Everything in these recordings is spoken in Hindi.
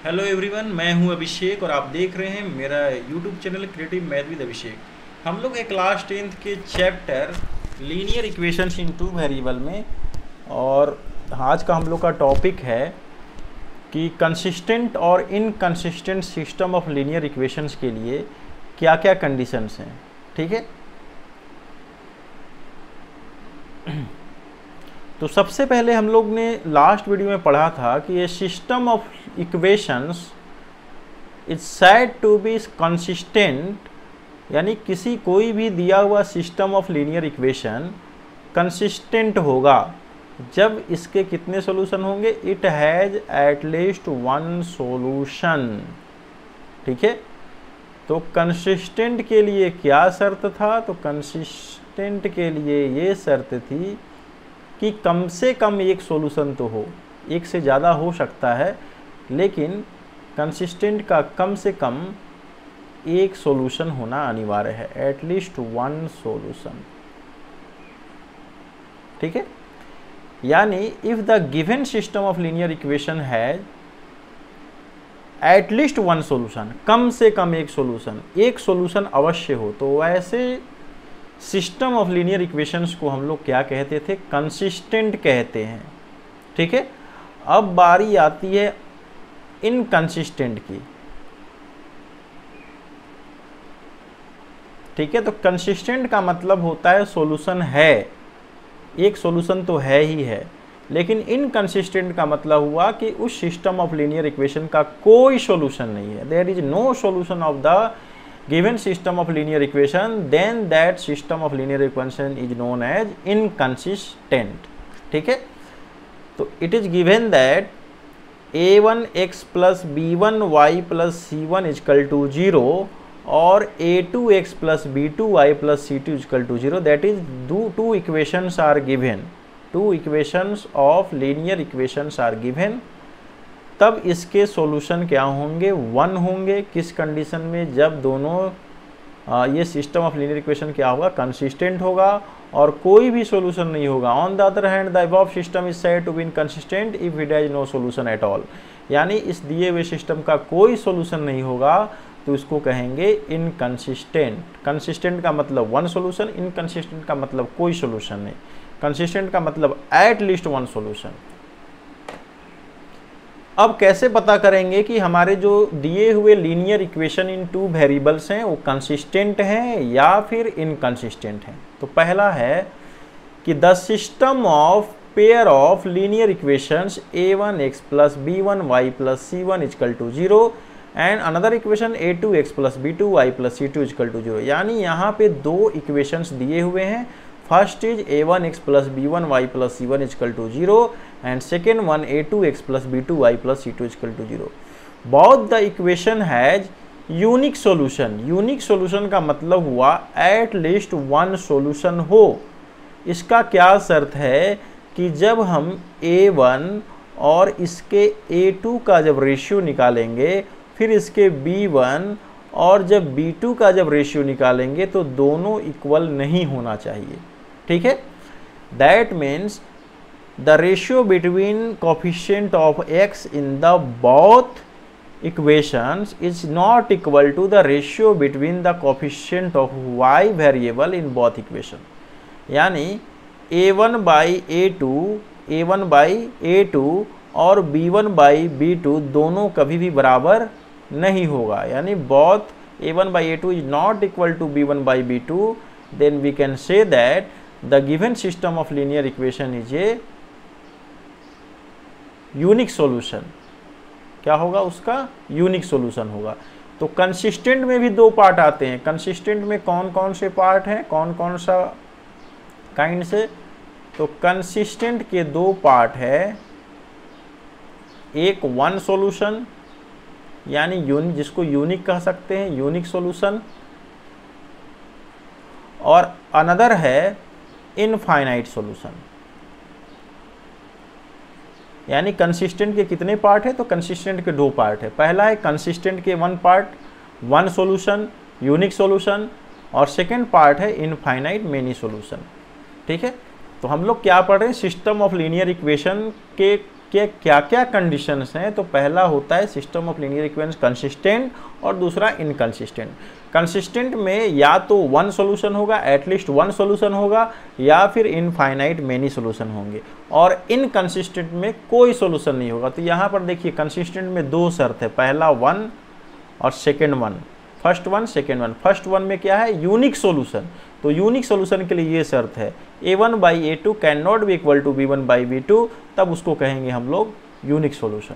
हेलो एवरीवन, मैं हूं अभिषेक और आप देख रहे हैं मेरा YouTube channel creative math with Abhishek. हम लोग हैं क्लास 10th के chapter linear equations in two variable में। और आज का हम लोग का टॉपिक है कि कंसिस्टेंट और inconsistent system of linear equations के लिए क्या क्या कंडीशंस हैं। ठीक है, तो सबसे पहले हम लोग ने लास्ट वीडियो में पढ़ा था कि ये system of equations is said to be consistent, यानी किसी कोई भी दिया हुआ system of linear equation consistent होगा जब इसके कितने सॉल्यूशन होंगे, it has at least one solution. ठीक है, तो कंसिस्टेंट के लिए क्या शर्त था, तो कंसिस्टेंट के लिए ये शर्त थी कि कम से कम एक सॉल्यूशन तो हो। एक से ज़्यादा हो सकता है, लेकिन कंसिस्टेंट का कम से कम एक सॉल्यूशन होना अनिवार्य है, एटलीस्ट वन सॉल्यूशन। ठीक है, यानी if the given system of linear equation has at least one solution, कम से कम एक सॉल्यूशन अवश्य हो, तो वैसे सिस्टम ऑफ लीनियर इक्वेशंस को हम लोग क्या कहते थे, कंसिस्टेंट कहते हैं। ठीक है, अब बारी आती है इनकंसिस्टेंट की। ठीक है, तो कंसिस्टेंट का मतलब होता है सॉल्यूशन है, एक सॉल्यूशन तो है ही है, लेकिन इनकंसिस्टेंट का मतलब हुआ कि उस सिस्टम ऑफ लीनियर इक्वेशन का कोई सॉल्यूशन नहीं है, there is no solution of the given system of linear equation, then that system of linear equation is known as inconsistent. ठीक है, तो it is given that a1x plus b1y plus c1 is equal to 0 और a2x plus b2y plus c2 is equal to 0, that is two equations are given, two equations of linear equations are given, तब इसके सॉल्यूशन क्या होंगे, वन होंगे। किस कंडीशन में, जब दोनों ये सिस्टम ऑफ लीनियर इक्वेशन क्या होगा, कंसिस्टेंट होगा और कोई भी सॉल्यूशन नहीं होगा। On the other hand the above system is said to be inconsistent if it has no solution at all, यानी इस दिए हुए सिस्टम का कोई सॉल्यूशन नहीं होगा तो इसको कहेंगे इनकंसिस्टेंट। कंसिस्टेंट का मतलब वन सॉल्यूशन, इनकंसिस्टेंट का मतलब कोई सॉल्यूशन नहीं, कंसिस्टेंट का मतलब एट लीस्ट वन सॉल्यूशन। अब कैसे पता करेंगे कि हमारे जो दिए हुए linear equation in two variables हैं वो कंसिस्टेंट हैं या फिर इनकंसिस्टेंट हैं। तो पहला है कि the system of pair of linear equations a1x plus b1y plus c1 equal to 0 and another equation a2x plus b2y plus c2 equal to 0, यानी यहाँ पे दो इक्वेशंस दिए हुए हैं। First is a1x plus b1y plus c1 equal to 0 and second one a2x plus b2y plus c2 is equal to 0. Both the equation has unique solution. Unique solution का मतलब हुआ at least one solution हो। इसका क्या शर्त है कि जब हम a1 और इसके a2 का जब रेशियो निकालेंगे, फिर इसके b1 और जब b2 का जब रेशियो निकालेंगे तो दोनों इक्वल नहीं होना चाहिए। ठीक है, that means the ratio between coefficient of x in the both equations is not equal to the ratio between the coefficient of y variable in both equation, यानी a1 by a2 और b1 by b2 दोनों कभी भी बराबर नहीं होगा, यानी both a1 by a2 is not equal to b1 by b2, then we can say that the given system of linear equation is a unique solution. क्या होगा उसका, यूनिक सॉल्यूशन होगा। तो कंसिस्टेंट में भी दो पार्ट आते हैं। कंसिस्टेंट में कौन कौन से पार्ट हैं, कौन कौन सा काइंड से, तो कंसिस्टेंट के दो पार्ट है, एक वन सॉल्यूशन यानी जिसको यूनिक कह सकते हैं, यूनिक सॉल्यूशन, और अनदर है इनफाइनाइट सॉल्यूशन। यानी कंसिस्टेंट के कितने पार्ट है, तो कंसिस्टेंट के दो पार्ट है। पहला है कंसिस्टेंट के one part, one solution, unique solution, और सेकंड पार्ट है इनफाइनाइट मेनी सॉल्यूशन। ठीक है, तो हम लोग क्या पढ़ रहे हैं, सिस्टम ऑफ लीनियर इक्वेशन के कि क्या क्या कंडीशंस हैं। तो पहला होता है system of linear equations consistent और दूसरा इनकंसिस्टेंट। कंसिस्टेंट में या तो वन सॉल्यूशन होगा, एटलीस्ट वन सॉल्यूशन होगा, या फिर इनफाइनाइट मेनी सॉल्यूशन होंगे, और इनकंसिस्टेंट में कोई सॉल्यूशन नहीं होगा। तो यहाँ पर देखिए कंसिस्टेंट में दो शर्त है, पहला वन और second one, first one second one. First one में क्या है, यूनिक सॉल्यूशन। तो यूनिक सॉल्यूशन के लिए ये शर्त है a1/a2 can not be equal to b1/b2, तब उसको कहेंगे हम लोग यूनिक सॉल्यूशन।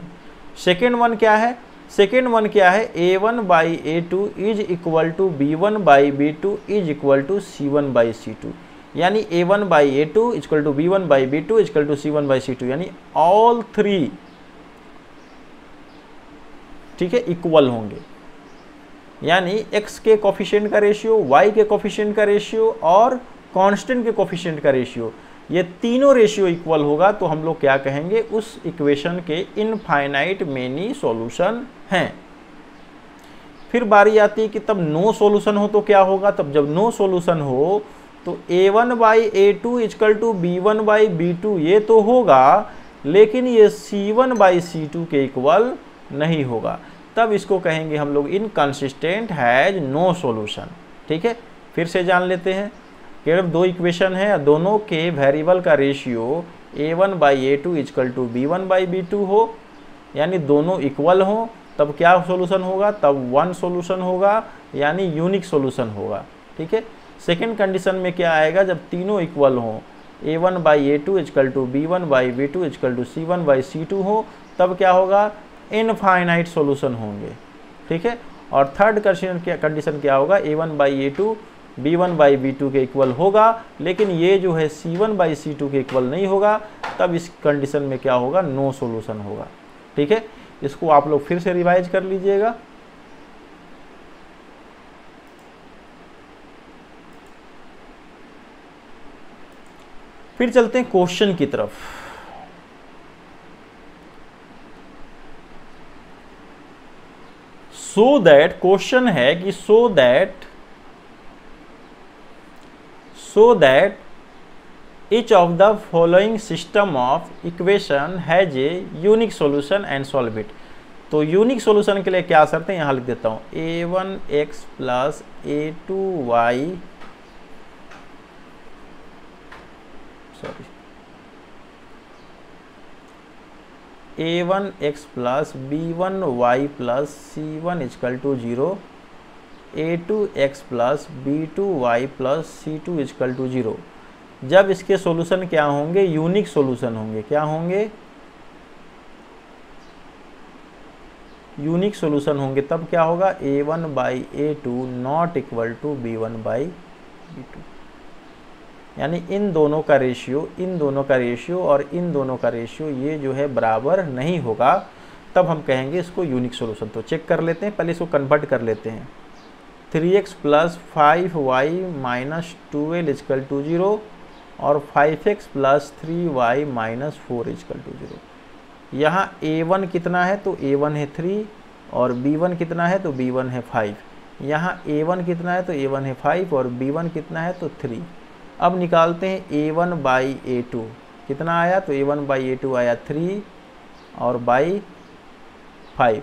सेकेंड वन क्या है, सेकेंड वन क्या है, a1/a2 is equal to b1/b2 is equal to c1/c2, यानी a1/a2 equal to b1/b2 equal to c1/c2, यानी ऑल थ्री, ठीक है, इक्वल होंगे। यानी x के कोफिशिएंट का रेशियो, y के कोफिशिएंट का रेशियो और कांस्टेंट के कोफिशिएंट का रेशियो, ये तीनों रेशियो इक्वल होगा तो हम लोग क्या कहेंगे, उस इक्वेशन के इनफाइनाइट मेनी सॉल्यूशन हैं। फिर बारी आती है कि तब नो सॉल्यूशन हो तो क्या होगा। तब जब नो सॉल्यूशन हो तो a1/a2 इक्वल टू b1/b2 ये तो होगा, लेकिन ये c1/c2 के इक्वल नहीं होगा, तब इसको कहेंगे हम लोग इनकंसिस्टेंट हैज नो सॉल्यूशन। ठीक है, फिर से जान लेते हैं कि अगर दो इक्वेशन है, दोनों के वेरिएबल का ratio a1/a2 equal to b1/b2 हो, यानी दोनों इक्वल हो, तब क्या सॉल्यूशन होगा, तब वन सॉल्यूशन होगा, यानी यूनिक सॉल्यूशन होगा। ठीक है, सेकेंड कंडीशन में क्या आएगा, जब तीनों इक्वल हो, a1/a2 equal to b1/b2 equal to c1/c2 हो, तब क्या होगा, इनफाइनाइट सॉल्यूशन होंगे। ठीक है, और थर्ड कंडीशन क्या होगा, a1/a2 b1/b2 के इक्वल होगा, लेकिन ये जो है c1/c2 के इक्वल नहीं होगा, तब इस कंडीशन में क्या होगा, नो सॉल्यूशन होगा। ठीक है, इसको आप लोग फिर से रिवाइज कर लीजिएगा। फिर चलते हैं क्वेश्चन की तरफ। सो दैट, क्वेश्चन है कि so that each of the following system of equation has a unique solution and solve it। तो यूनिक सॉल्यूशन के लिए क्या शर्त है, यहां लिख देता हूं, a1x plus a2y, sorry, a1x plus b1y plus c1 equal to 0, a2x plus b2y plus c2 equal to 0। जब इसके सॉल्यूशन क्या होंगे, यूनिक सॉल्यूशन होंगे। क्या होंगे, यूनिक सॉल्यूशन होंगे, तब क्या होगा, a1/a2 not equal to b1/b2, यानी इन दोनों का रेशियो और इन दोनों का रेशियो ये जो है बराबर नहीं होगा, तब हम कहेंगे इसको यूनिक सॉल्यूशन। तो चेक कर लेते हैं, पहले इसको कन्वर्ट कर लेते हैं। 3x plus 5y minus 2l equal to 0 और 5x plus 3y minus 4 equal to 0। यहाँ a1 कितना है, तो a1 है 3, और b1 कितना है, तो b1 है 5। यहाँ a1 कितना है, तो a1 है 5, और b1 कितना है, तो 3। अब निकालते हैं a1/a2 कितना आया, तो a1/a2 आया 3 और बाई 5।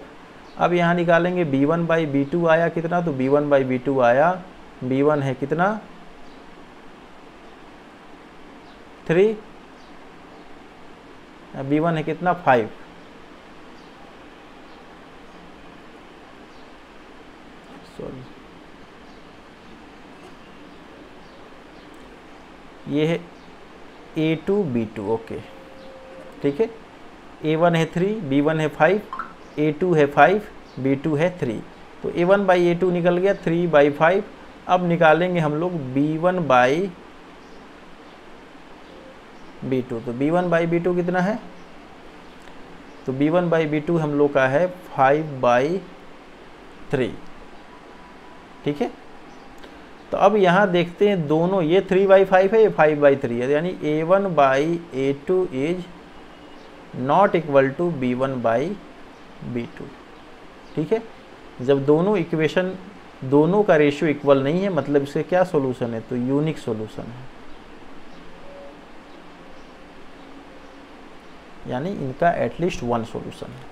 अब यहाँ निकालेंगे b1/b2 आया कितना, तो b1/b2 आया, b1 है कितना, 3, b1 है कितना, 5। सॉरी, ये है a2b2, ओके। ठीक है, a1 है 3, b1 है 5, a2 है 5, b2 है 3, तो a1/a2 निकल गया 3/5। अब निकालेंगे हम लोग b1/b2, तो b1/b2 कितना है, तो b1/b2 हम लोग का है 5/3। ठीक है, तो अब यहाँ देखते हैं दोनों, ये 3/5 है, ये 5/3 है, यानी a1/a2 is not equal to b1/b2। ठीक है, जब दोनों इक्वेशन, दोनों का रेशियो इक्वल नहीं है, मतलब इसके क्या सॉल्यूशन है, तो यूनिक सॉल्यूशन है। यानी इनका एटलीस्ट वन सॉल्यूशन है।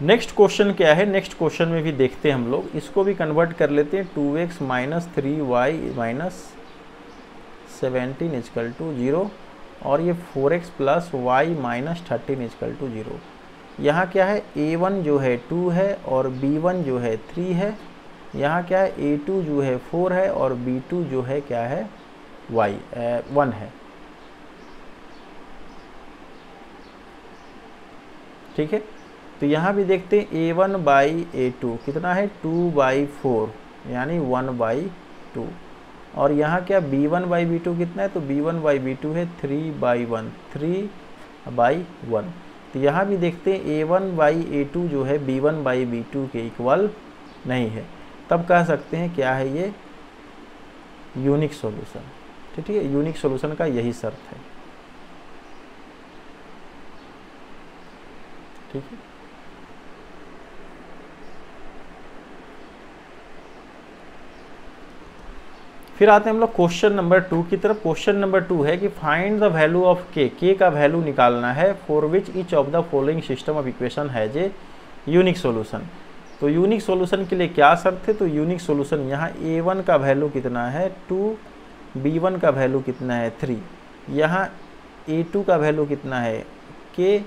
नेक्स्ट क्वेश्चन क्या है, नेक्स्ट क्वेश्चन में भी देखते हैं हम लोग, इसको भी कन्वर्ट कर लेते हैं। 2x minus 3y minus 17 is equal to 0 और ये 4x plus y minus 13 is equal to 0। यहाँ क्या है, a1 जो है 2 है और b1 जो है 3 है। यहाँ क्या है, a2 जो है 4 है और b2 जो है क्या है, 1 है। ठीक है, तो यहाँ भी देखते हैं a1 बाई a2 कितना है, 2/4 यानी 1/2। और यहाँ क्या b1 बाई b2 कितना है, तो b1 बाई b2 है 3/1, 3/1। तो यहाँ भी देखते हैं a1 बाई a2 जो है b1 बाई b2 के इक्वल नहीं है, तब कह सकते हैं क्या है ये, यूनिक सॉल्यूशन। ठीक है, यूनिक सॉल्यूशन का यही शर्त है। ठीक है, फिर आते हैं हम लोग क्वेश्चन नंबर 2 की तरफ। क्वेश्चन नंबर 2 है कि फाइंड द वैल्यू ऑफ के का वैल्यू निकालना है for which each of the following system of equation has a unique solution. तो यूनिक सॉल्यूशन के लिए क्या शर्त है, तो यूनिक सॉल्यूशन यहाँ a1 का वैल्यू कितना है 2, b1 का वैल्यू कितना है 3, यहाँ a2 का वैल्यू कितना है k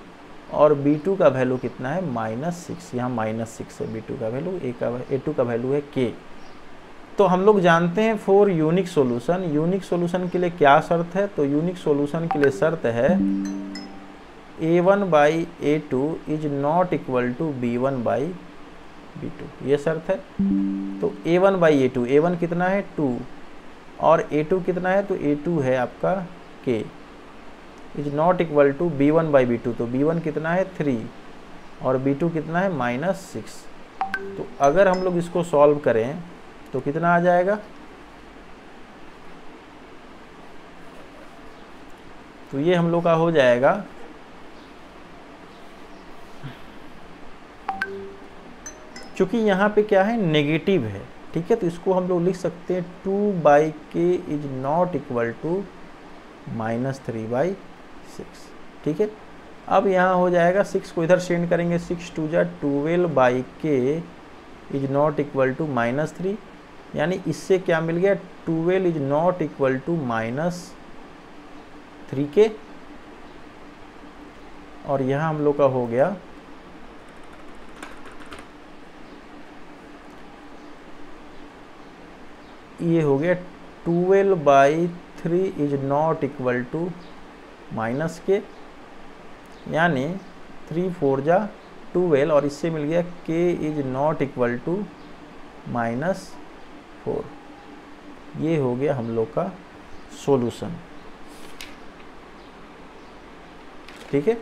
और b2 का वैल्यू कितना है -6। यहाँ -6 है b2 का वैल्यू, a2 का वैल्यू है k। तो हम लोग जानते हैं for unique solution, unique solution के लिए क्या शर्त है, तो यूनिक सॉल्यूशन के लिए शर्त है a1 by a2 is not equal to b1 by b2, ये शर्त है। तो a1 बाई a2, a1 कितना है 2 और a2 कितना है, तो a2 है आपका k, is not equal to b1 by b2, तो b1 कितना है 3 और b2 कितना है -6। तो अगर हम लोग इसको सॉल्व करें तो कितना आ जाएगा, तो ये हम लोग का हो जाएगा चूंकि यहाँ पे क्या है, नेगेटिव है। ठीक है, तो इसको हम लोग लिख सकते हैं 2/k is not equal to -3/6। ठीक है, अब यहाँ हो जाएगा 6 को इधर सेंड करेंगे, 6 2 जा 12/k is not equal to -3, यानी इससे क्या मिल गया, 12 is not equal to -3k। और यहाँ हम लोग का हो गया ये हो गया 12/3 is not equal to -k, यानी 3 4 जा 12 और इससे मिल गया k is not equal to -4। ये हो गया हम लोग का सॉल्यूशन। ठीक है,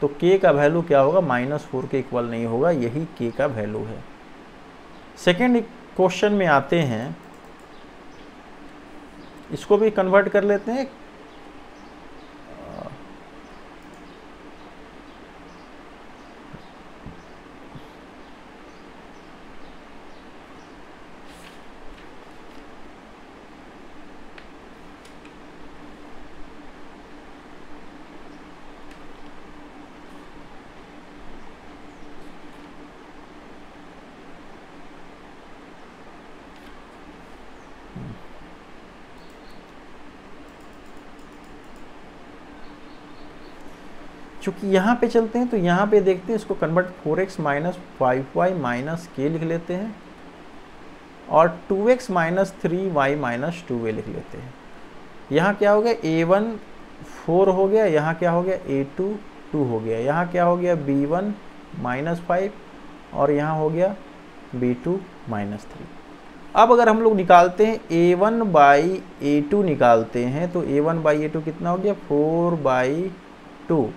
तो k का वैल्यू क्या होगा, -4 के इक्वल नहीं होगा, यही k का वैल्यू है। सेकेंड क्वेश्चन में आते हैं, इसको भी कन्वर्ट कर लेते हैं। चूँकि यहाँ पे चलते हैं तो यहाँ पे देखते हैं, इसको convert 4x minus 5y minus k लिख लेते हैं और 2x minus 3y minus 2a लिख लेते हैं। यहाँ क्या हो गया, a1 4 हो गया, यहाँ क्या हो गया a2 2 हो गया, यहाँ क्या हो गया b1 -5 और यहाँ हो गया b2 -3। अब अगर हम लोग निकालते हैं a1 बाई a2 निकालते हैं, तो a1 बाई a2 कितना हो गया 4/2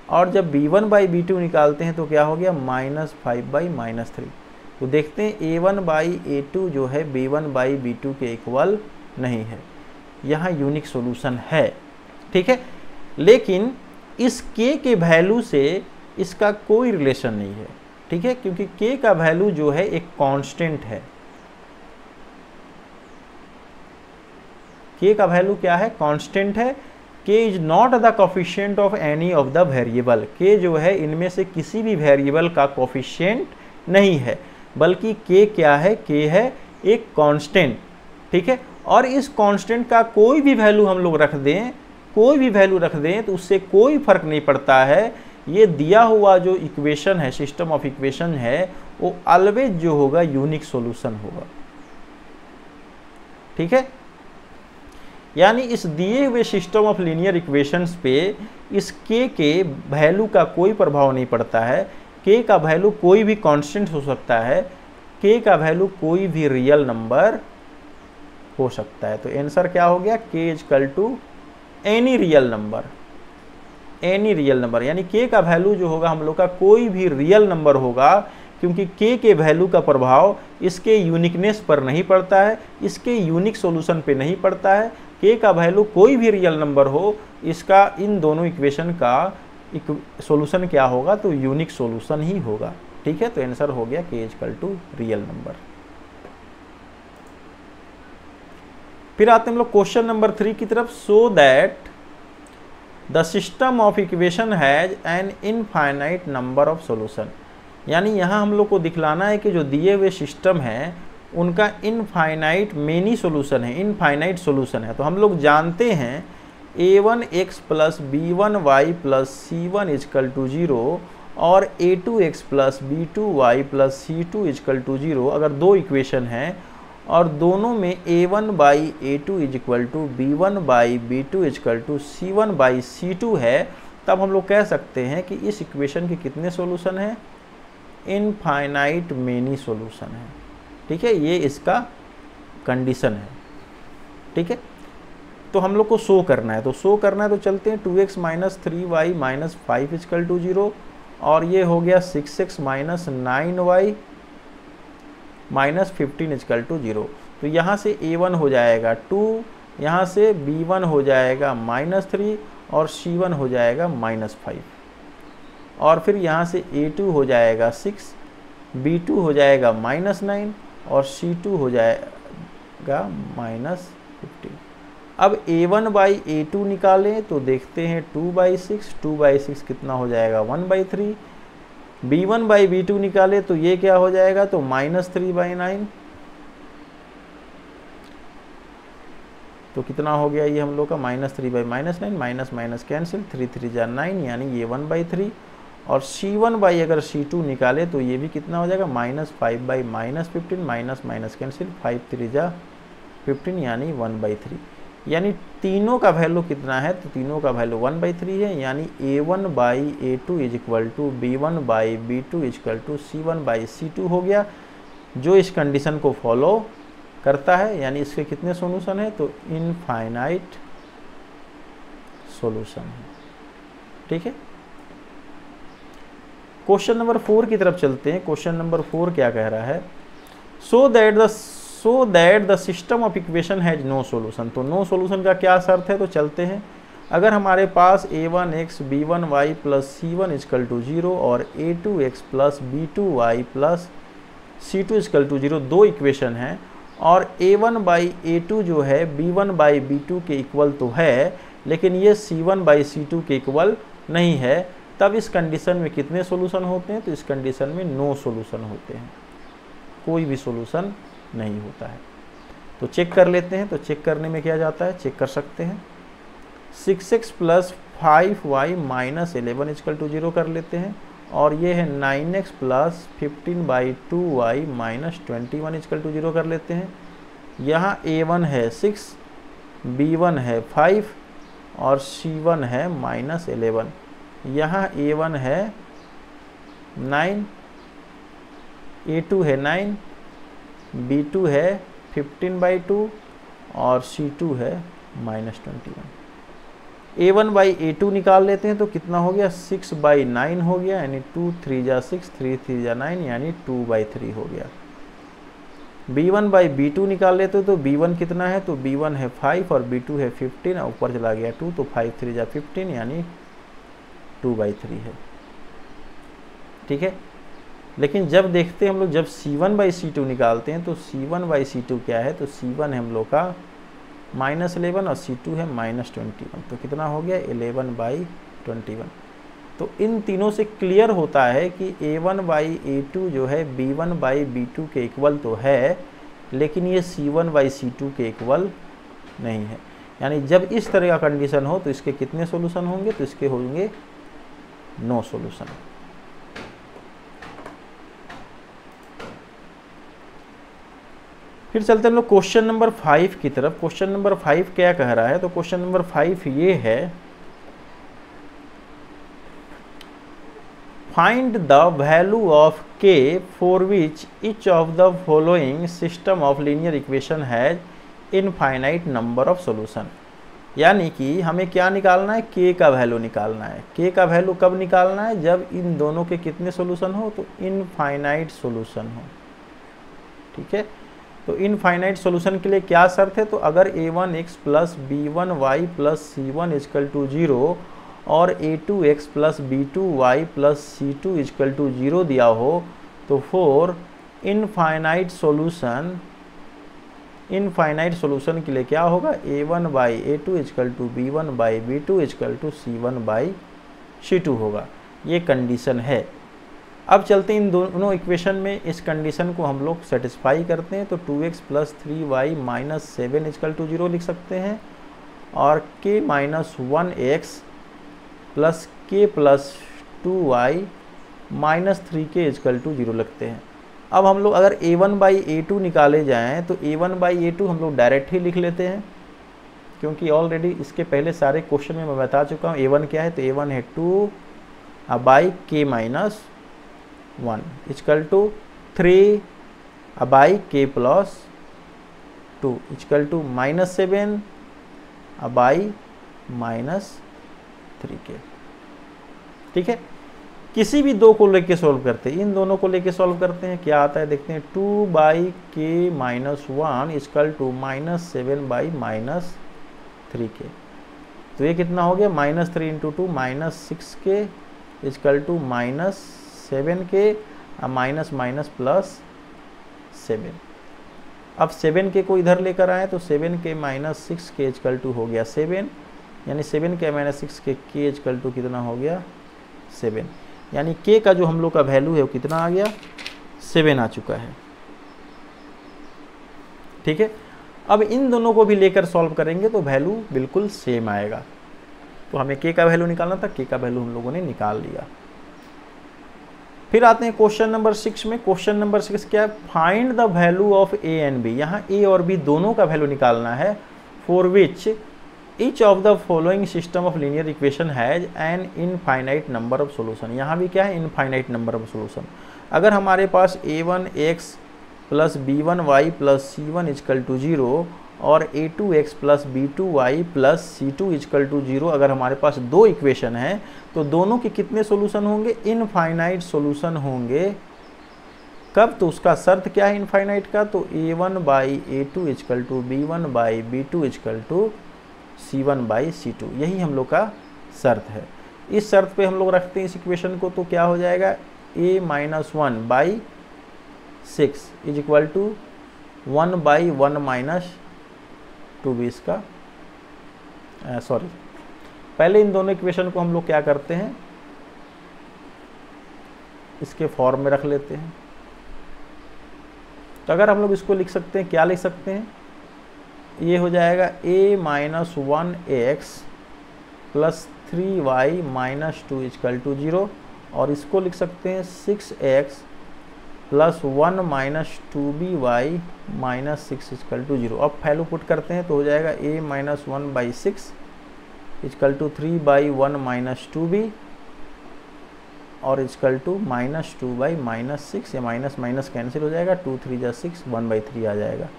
और जब b1 बाई b2 निकालते हैं तो क्या हो गया -5/3। तो देखते हैं a1 बाई a2 जो है b1 बाई b2 के इक्वल नहीं है, यहाँ यूनिक सॉल्यूशन है। ठीक है, लेकिन इस k के वैल्यू से इसका कोई रिलेशन नहीं है। ठीक है, क्योंकि k का वैल्यू जो है एक कांस्टेंट है। k का वैल्यू क्या है? कांस्टेंट है। k is not the coefficient of any of the variable. k जो है इनमें से किसी भी वेरिएबल का कोफिशिएंट नहीं है, बल्कि k क्या है? k है एक कांस्टेंट। ठीक है, और इस कांस्टेंट का कोई भी वैल्यू हम लोग रख दें, कोई भी वैल्यू रख दें, तो उससे कोई फर्क नहीं पड़ता है। ये दिया हुआ जो इक्वेशन है, सिस्टम ऑफ इक्वेशन है, वो ऑलवेज जो होगा यूनिक सॉल्यूशन होगा। ठीक है, यानी इस दिए हुए सिस्टम ऑफ लीनियर इक्वेशंस पे इस k के वैल्यू का कोई प्रभाव नहीं पड़ता है। k का वैल्यू कोई भी कांस्टेंट हो सकता है, k का वैल्यू कोई भी रियल नंबर हो सकता है। तो आंसर क्या हो गया? k equal to any real number, any real number, यानी k का वैल्यू जो होगा हम लोग का कोई भी रियल नंबर होगा, क्योंकि k के वैल्यू का प्रभाव इसके यूनिकनेस पर नहीं पड़ता है, इसके यूनिक सॉल्यूशन पे नहीं पड़ता है। k का वैल्यू कोई भी रियल नंबर हो, इसका इन दोनों इक्वेशन का सॉल्यूशन क्या होगा? तो यूनिक सॉल्यूशन ही होगा। ठीक है, तो आंसर हो गया k equal to real number. फिर आते हैं हम लोग क्वेश्चन नंबर 3 की तरफ। सो that the system of equation has an infinite number of solution, यानी यहाँ हम लोग को दिखलाना है कि जो दिए हुए सिस्टम हैं उनका इनफाइनाइट मेनी सॉल्यूशन है, इनफाइनाइट सॉल्यूशन है। तो हम लोग जानते हैं a1x plus b1y plus c1 is equal to 0 और a2x plus b2y plus c2 is equal to 0 अगर दो इक्वेशन हैं और दोनों में a1 by a2 is equal to b1 by b2 is equal to c1 by c2 है, तब हम लोग कह सकते हैं कि इस इक्वेशन के कितने सॉल्यूशन हैं? इनफाइनाइट मेनी सॉल्यूशन है। ठीक है, ये इसका कंडीशन है। ठीक है, तो हम लोग को शो करना है, तो शो करना है तो चलते हैं 2x minus 3y minus 5 is equal to 0 और ये हो गया 6x minus 9y minus 15 is equal to 0। तो यहाँ से a1 हो जाएगा 2, यहाँ से b1 हो जाएगा माइनस 3 और c1 हो जाएगा माइनस 5, और फिर यहाँ से a2 हो जाएगा 6, b2 हो जाएगा माइनस 9 और c2 हो जाएगा माइनस 15। अब a1 बाई a2 निकालें तो देखते हैं 2/6, 2/6 कितना हो जाएगा? 1/3। b1 बाई b2 निकाले तो ये क्या हो जाएगा? तो माइनस 3/9। तो कितना हो गया ये हम लोग का? Minus 3 by minus 9, minus minus cancel, 3 3 जा 9, यानी ये 1/3। और c1 बाई अगर c2 निकाले तो ये भी कितना हो जाएगा? Minus 5 by minus 15, minus minus cancel, 5 3 जा 15, यानी 1/3। यानी तीनों का वैल्यू कितना है? तो तीनों का वैल्यू 1/3 है, यानी a1 by a2 is equal to b1 by b2 is equal to c1 by c2 हो गया, जो इस कंडीशन को फॉलो करता है। यानी इसके कितने सॉल्यूशन है? तो इनफाइनाइट सॉल्यूशन है। ठीक है, क्वेश्चन नंबर 4 की तरफ चलते हैं। क्वेश्चन नंबर 4 क्या कह रहा है? So that the system of equation has no solution. तो नो सॉल्यूशन का क्या शर्त है? तो चलते हैं। अगर हमारे पास a1x b1y plus c1 is equal to 0 और a2x plus b2y plus c2 is equal to 0 दो इक्वेशन हैं और a1 बाई a2 जो है b1 बाई b2 के इक्वल तो है, लेकिन ये c1 बाई c2 के इक्वल नहीं है, तब इस कंडीशन में कितने सॉल्यूशन होते हैं? तो इस कंडीशन में नो सॉल्यूशन होते हैं, कोई भी सॉल्यूशन नहीं होता है। तो चेक कर लेते हैं। तो चेक करने में क्या जाता है? चेक कर सकते हैं। 6x plus 5y minus 11 is equal to 0 कर लेते हैं, और ये है 9x plus 15/2y minus 21 is equal to 0 कर लेते हैं। यहाँ a1 है 6, b1 है 5 और c1 है माइनस 11। यहाँ a1 है 9, a2 है 9, b2 है 15/2 और c2 है माइनस 21। a1 बाई a2 निकाल लेते हैं तो कितना हो गया? 6/9 हो गया, यानी 2 3 जा 6, 3 3 जा 9, यानी 2/3 हो गया। b1 बाई b2 निकाल लेते हो तो b1 कितना है? तो b1 है 5 और b2 है 15, ऊपर चला गया 2, तो 5 3 जा 15, यानी 2/3 है। ठीक है, लेकिन जब देखते हैं हम लोग, जब C1/C2 निकालते हैं तो C1/C2 क्या है, तो C1 है हम लोग का -11 और C2 है -21, तो कितना हो गया 11/21। तो इन तीनों से क्लियर होता है कि A1/A2 जो है B1/B2 के इक्वल तो है, लेकिन ये C1/C2 के इक्वल नहीं है। यानी जब इस तरह का कंडीशन हो तो इसके कितने सॉल्यूशन होंगे, तो इसके होंगे नो सॉल्यूशन। फिर चलते हैं लोग क्वेश्चन नंबर 5 की तरफ। क्वेश्चन नंबर 5 क्या कह रहा है, तो क्वेश्चन नंबर 5 ये है, find the value of k for which each of the following system of linear equation has infinite number of solution. यानी कि हमें क्या निकालना है, k का वैल्यू निकालना है। k का वैल्यू कब निकालना है, जब इन दोनों के कितने सॉल्यूशन हो, तो इनफाइनाइट सॉल्यूशन हो। ठीक है, तो इनफाइनाइट सॉल्यूशन के लिए क्या शर्त है, तो अगर a1x plus b1y plus c1 is equal to 0 और a2x plus b2y plus c2 is equal to 0 दिया हो, तो फॉर इनफाइनाइट सॉल्यूशन के लिए क्या होगा, a1/a2 is equal to b1/b2 is equal to c1/c2 होगा। ये कंडीशन है। अब चलते हैं इन दोनों इक्वेशन में, इस कंडीशन को हम लोग सेटिस्फाई करते हैं। तो 2x plus 3y minus 7 is equal to 0 लिख सकते हैं, और k minus 1x plus k plus 2y minus 3k is equal to 0 लिखते हैं। अब हम लोग अगर a1/a2 निकाले जाएं तो a1/a2 हम लोग डायरेक्ट ही लिख लेते हैं, क्योंकि ऑलरेडी इसके पहले सारे क्वेश्चन में मैं बता चुका हूँ a1 क्या है। तो a1 है 2/k minus 1 is equal to 3/k plus 2 is equal to -7 minus 3k। ठीक है, किसी भी दो को लेके सॉल्व करते हैं, इन दोनों को लेके सॉल्व करते हैं, क्या आता है देखते हैं। 2/k minus 1 is equal to -7 3k। तो ये कितना हो गया, -3 × 2 -6k is equal to -7k minus plus 7। अब 7k को इधर लेकर आए तो 7k minus 6k is equal to हो गया 7, यानी 7k minus 6k k is equal to कितना हो गया 7। यानी k का जो हम लोग का वैल्यू है वो कितना आ गया, 7 आ चुका है। ठीक है, अब इन दोनों को भी लेकर सॉल्व करेंगे तो वैल्यू बिल्कुल सेम आएगा। तो हमें k का वैल्यू निकालना था, k का वैल्यू हम लोगों ने निकाल लिया। फिर आते हैं क्वेश्चन नंबर 6 में। क्वेश्चन नंबर 6 क्या है, find the value of a and b। यहाँ a और b दोनों का वैल्यू निकालना है। For which each of the following system of linear equation has an infinite number of solution. यहाँ भी क्या है, इनफाइनाइट नंबर ऑफ सॉल्यूशन। अगर हमारे पास a1x plus b1y plus c1 is equal to 0 और a2x plus b2y plus c2 is equal to 0 अगर हमारे पास दो इक्वेशन हैं, तो दोनों के कितने सॉल्यूशन होंगे, इनफाइनाइट सॉल्यूशन होंगे। कब, तो उसका शर्त क्या है इनफाइनाइट का, तो a1/a2 is equal to b1/b2 is equal to c1/c2। यही हम लोग का शर्त है। इस शर्त पे हम लोग रखते हैं इस इक्वेशन को, तो क्या हो जाएगा, a minus 1/6 is equal to 1/1 minus 2b। इसका सॉरी, पहले इन दोनों इक्वेशन को हम लोग क्या करते हैं, इसके फॉर्म में रख लेते हैं। तो अगर हम लोग इसको लिख सकते हैं, क्या लिख सकते हैं, ये हो जाएगा a minus 1x plus 3y minus 2 is equal to 0, और इसको लिख सकते हैं 6x plus 1 minus 2by minus 6 is equal to 0। अब वैल्यू पुट करते हैं तो हो जाएगा a minus 1/6 is equal to 3/1 minus 2b और इजकल टू माइनस 2 माइनस 6। या माइनस माइनस कैंसिल हो जाएगा, 2 3 जा 6, 1/3 आ जाएगा।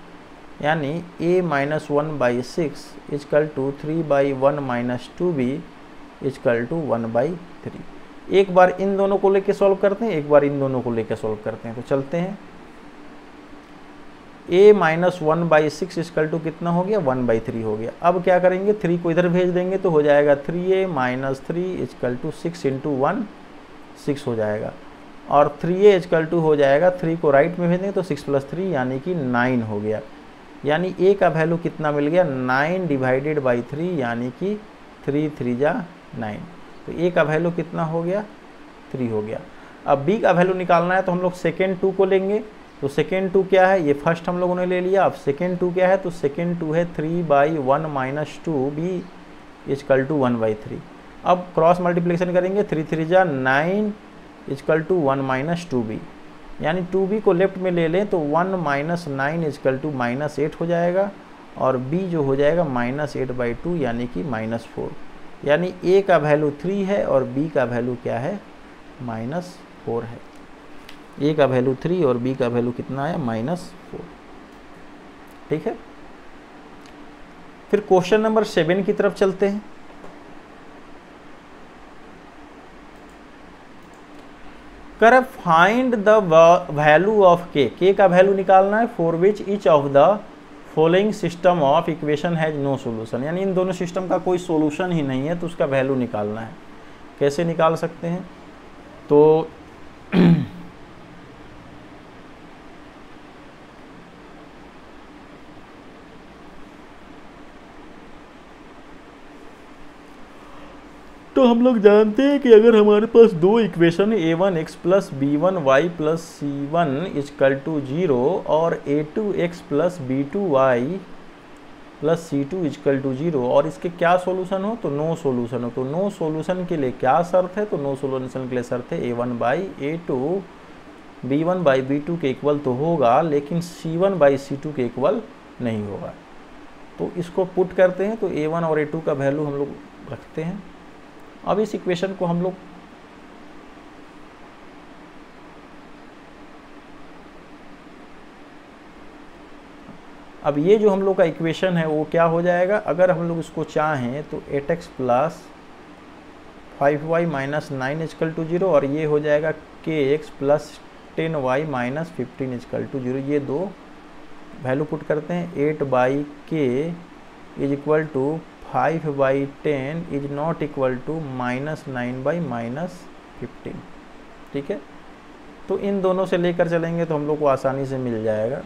यानी a minus 1/6 is equal to 3/1 minus 2b is equal to 1/3। एक बार इन दोनों को लेके सॉल्व करते हैं, एक बार इन दोनों को लेके सॉल्व करते हैं। तो चलते हैं, a माइनस 1/6 इजकल टू कितना हो गया, 1/3 हो गया। अब क्या करेंगे, 3 को इधर भेज देंगे तो हो जाएगा 3a माइनस 3 इजकल टू 6 × 1 6 हो जाएगा। और 3a इक्वल टू हो जाएगा, 3 को राइट में भेज देंगे तो 6 + 3 यानी कि 9 हो गया। यानी a का वैल्यू कितना मिल गया, 9 डिवाइडेड बाई 3 यानी कि 3 3 जा 9। तो a का वैल्यू कितना हो गया, 3 हो गया। अब b का वैल्यू निकालना है तो हम लोग सेकेंड 2 को लेंगे। तो सेकेंड 2 क्या है, ये फर्स्ट हम लोगों ने ले लिया। अब सेकेंड 2 क्या है, तो सेकेंड 2 है 3/1 - 2 b इक्वल टू 1/3। अब क्रॉस मल्टीप्लिकेशन करेंगे, 3 3 जा 9 इक्वल टू 1 - 2b, यानी 2b को लेफ्ट में ले लें तो 1 - 9 इक्वल टू -8 हो जाएगा, और b जो हो जाएगा -8/2 यानी कि -4। यानी a का वैल्यू 3 है और b का वैल्यू क्या है, -4 है। a का वैल्यू 3 और b का वैल्यू कितना है, -4। ठीक है, फिर क्वेश्चन नंबर 7 की तरफ चलते हैं। कर फाइंड द वैल्यू ऑफ के का वैल्यू निकालना है for which each of the following system of equation has no solution, यानी इन दोनों सिस्टम का कोई सॉल्यूशन ही नहीं है तो उसका वैल्यू निकालना है। कैसे निकाल सकते हैं, तो हम लोग जानते हैं कि अगर हमारे पास दो इक्वेशन है, a1x + b1y + c1 equal to 0 और a2x + b2y + c2 equal to 0, और इसके क्या सॉल्यूशन हो, तो नो सॉल्यूशन हो। तो नो सॉल्यूशन के लिए क्या शर्त है, तो नो सॉल्यूशन के लिए शर्त है a1/a2 b1/b2 के इक्वल तो होगा, लेकिन c1/c2 के इक्वल नहीं होगा। तो इसको पुट करते हैं, तो a1 और a2 का वैल्यू हम लोग रखते हैं। अब इस इक्वेशन को हम लोग अब ये जो हम लोग का इक्वेशन है वो क्या हो जाएगा, अगर हम लोग इसको चाहें तो 8x + 5y - 9 इक्वल टू 0, और ये हो जाएगा kx + 10y - 15 इक्वल टू 0। ये दो वैल्यू पुट करते हैं, 8/k is equal to 5/10 is not equal to -9/-15। ठीक है, तो इन दोनों से लेकर चलेंगे तो हम लोग को आसानी से मिल जाएगा।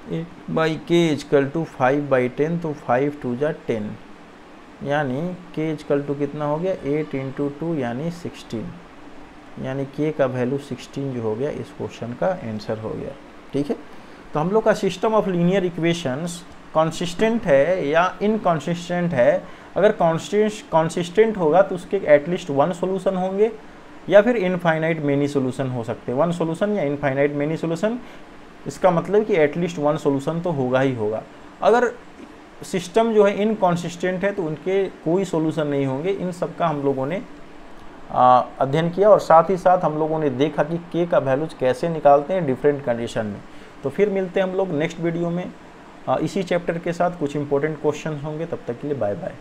8/k इक्वल टू 5/10, तो 5 2 जा 10, यानी k इक्वल टू कितना हो गया, 8 × 2 यानी 16, यानी k का वैल्यू 16 जो हो गया इस क्वेश्चन का आंसर हो गया। ठीक है, तो हम लोग का system of linear equations consistent है या इनकॉन्सिस्टेंट है। अगर कॉन्सिस्टेंट होगा तो उसके एटलीस्ट 1 सॉल्यूशन होंगे, या फिर इनफाइनाइट मेनी सॉल्यूशन हो सकते हैं। 1 सॉल्यूशन या इनफाइनाइट मेनी सॉल्यूशन, इसका मतलब कि एटलीस्ट 1 सॉल्यूशन तो होगा ही होगा। अगर सिस्टम जो है इनकॉन्सिस्टेंट है तो उनके कोई सॉल्यूशन नहीं होंगे। इन सब का हम लोगों ने अध्ययन किया, और साथ ही साथ हम लोगों ने देखा कि के का वैल्यूज कैसे निकालते हैं डिफरेंट कंडीशन में। तो फिर मिलते हैं हम लोग नेक्स्ट वीडियो में इसी चैप्टर के साथ। कुछ इंपॉर्टेंट क्वेश्चन होंगे, तब तक के लिए बाय बाय।